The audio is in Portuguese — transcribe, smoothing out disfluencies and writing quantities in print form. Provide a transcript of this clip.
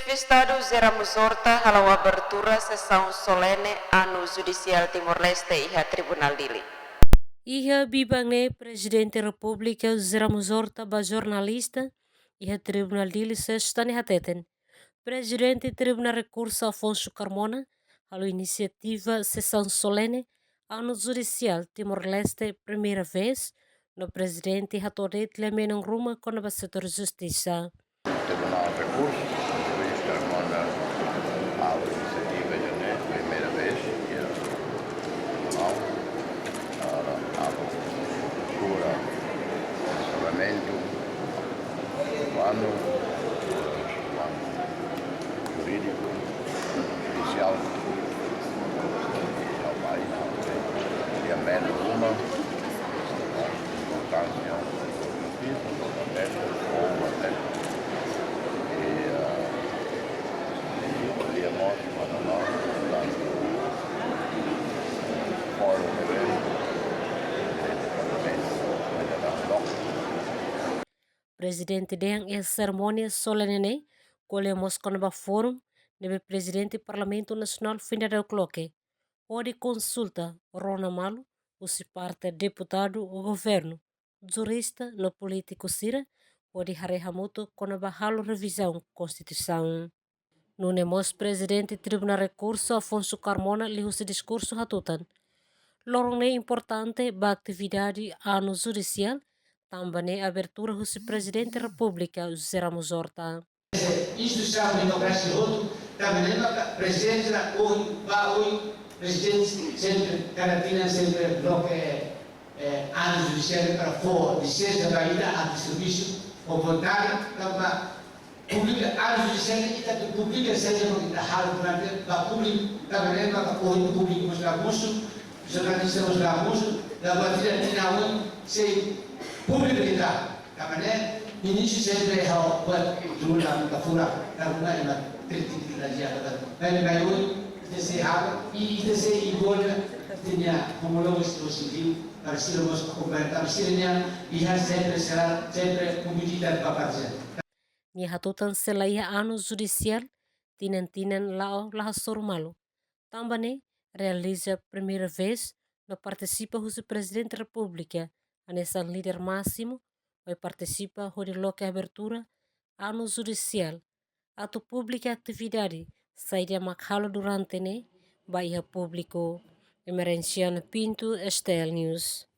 Xefe Estadu Ramos Horta Halao Abertura Sesaun Solene anu Judisial Timor Leste iha Tribunal Dili. Iha bibangne Prezidente Republika Ramos Horta ba jornalista iha Tribunal Dili sestani hateten. Presidente Tribunal Recurso Afonso Carmona halo iniciativa Sesaun Solene anu Judicial Timor Leste primeira vez no Presidente hatoret lemenong rumah kona ba setor justiça. Tribunal Recurso, juiz Carmona a iniciativa de primeira vez e a Tribunal a Abertura Sesaun jurídico, judicial, ao país e a menos uma importância justiça, ou até Presidente deng e cerimônia solene colhemos conba fórum debe Presidente Parlamento Nacional Federal Cloque onde consulta Rona Malo o se parte deputado o governo jurista no político sira onde harehamuto conba halo revisão Constituição. No nemos Presidente Tribunal Recurso Afonso Carmona liu se discurso hatutan. Lorong importante ba atividade ano judicial também abertura do Presidente da República Ramos Horta. Instituição democrática outro também presidente da hoje presidente sempre garantia sempre bloco ano judicial para fora licença da ida a serviço voluntário para pública ano judicial e tanto pública seja da hal durante da público também para hoje público os Ramos jornalistas os Ramos da batida tinha se público kita também início sempre é o tribunal da fura tribunal é uma tentativa de hoje desse errado e desse igual tinha como logo estou sentindo para sermos converter e sempre será sempre comunidade para fazer. Ni hatutan selaia ano judicial tinan lao lahasor malu. Também realiza primeira vez no participa o Presidente da República anessa líder máximo vai participa de loca abertura ano judicial ato pública atividade saída makhalo durante ne baia público emerenciano Pinto Estel News.